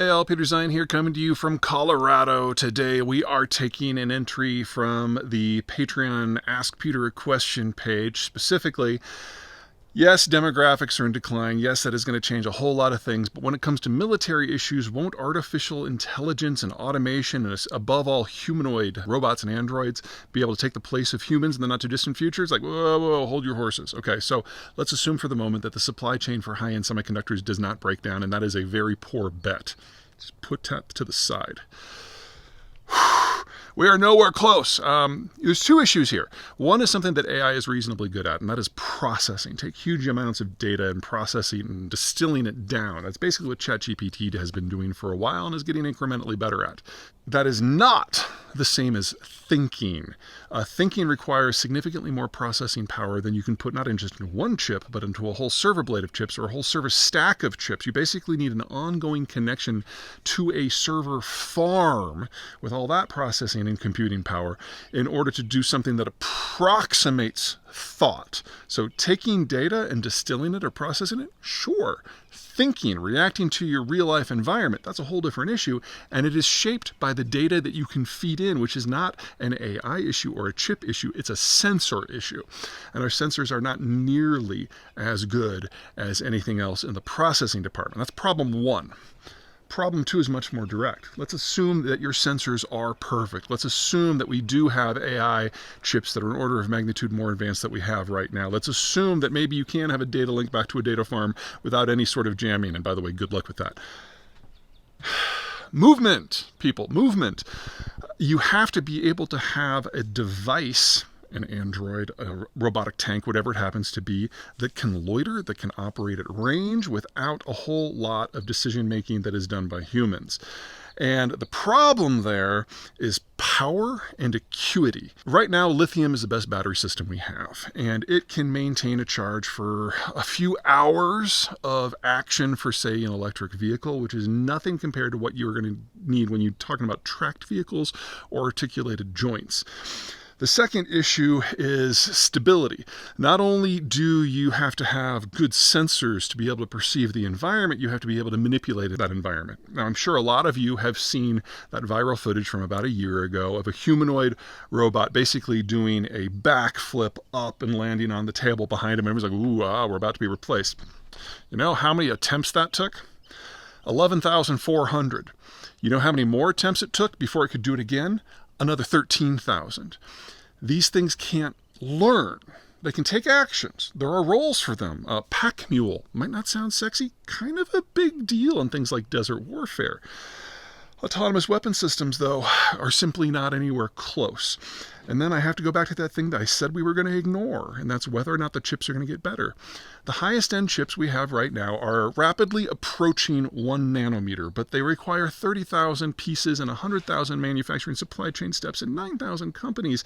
Hey all, Peter Zeihan here, coming to you from Colorado. Today we are taking an entry from the Patreon Ask Peter a Question page. Specifically, yes, demographics are in decline. Yes, that is going to change a whole lot of things. But when it comes to military issues, won't artificial intelligence and automation, and above all humanoid robots and androids, be able to take the place of humans in the not too distant future? It's like, whoa, hold your horses. Okay, so let's assume for the moment that the supply chain for high-end semiconductors does not break down, and that is a very poor bet. Just put that to the side. We are nowhere close. There's two issues here. One is something that AI is reasonably good at, and that is processing. Take huge amounts of data and processing and distilling it down. That's basically what ChatGPT has been doing for a while and is getting incrementally better at. That is not the same as thinking. Thinking requires significantly more processing power than you can put not in just in one chip, but into a whole server blade of chips or a whole server stack of chips. You basically need an ongoing connection to a server farm with all that processing and computing power in order to do something that approximates thought. So taking data and distilling it or processing it, sure. Thinking, reacting to your real life environment, that's a whole different issue, and it is shaped by the data that you can feed in, which is not an AI issue or a chip issue, it's a sensor issue. And our sensors are not nearly as good as anything else in the processing department. That's problem one. Problem two is much more direct. Let's assume that your sensors are perfect. Let's assume that we do have AI chips that are an order of magnitude more advanced than we have right now. Let's assume that maybe you can have a data link back to a data farm without any sort of jamming. And by the way, good luck with that. Movement, people, movement. You have to be able to have a device, an android, a robotic tank, whatever it happens to be, that can loiter, that can operate at range without a whole lot of decision making that is done by humans. And the problem there is power and acuity. Right now, lithium is the best battery system we have, and it can maintain a charge for a few hours of action for, say, an electric vehicle, which is nothing compared to what you're going to need when you're talking about tracked vehicles or articulated joints. The second issue is stability. Not only do you have to have good sensors to be able to perceive the environment, you have to be able to manipulate that environment. Now, I'm sure a lot of you have seen that viral footage from about a year ago of a humanoid robot basically doing a backflip up and landing on the table behind him. Everyone's like, ooh, we're about to be replaced. You know how many attempts that took? 11,400. You know how many more attempts it took before it could do it again? Another 13,000. These things can't learn. They can take actions. There are roles for them. A pack mule might not sound sexy, kind of a big deal in things like desert warfare. Autonomous weapon systems, though, are simply not anywhere close. And then I have to go back to that thing that I said we were going to ignore, and that's whether or not the chips are going to get better. The highest end chips we have right now are rapidly approaching 1 nanometer, but they require 30,000 pieces and 100,000 manufacturing supply chain steps and 9,000 companies.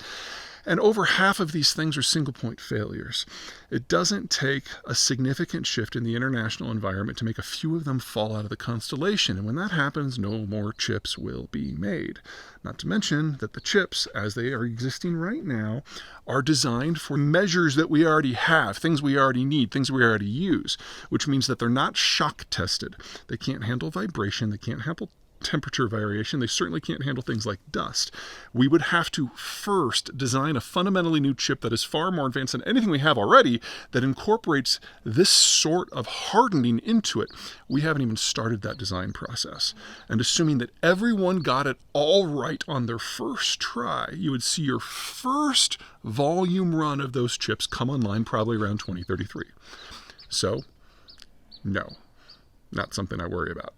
And over half of these things are single point failures. It doesn't take a significant shift in the international environment to make a few of them fall out of the constellation. And when that happens, no more chips will be made. Not to mention that the chips, as they are existing right now, are designed for measures that we already have, things we already need, things we already use, which means that they're not shock tested. They can't handle vibration. They can't handle temperature variation. They certainly can't handle things like dust. We would have to first design a fundamentally new chip that is far more advanced than anything we have already that incorporates this sort of hardening into it. We haven't even started that design process. And assuming that everyone got it all right on their first try, you would see your first volume run of those chips come online probably around 2033. So, no, not something I worry about.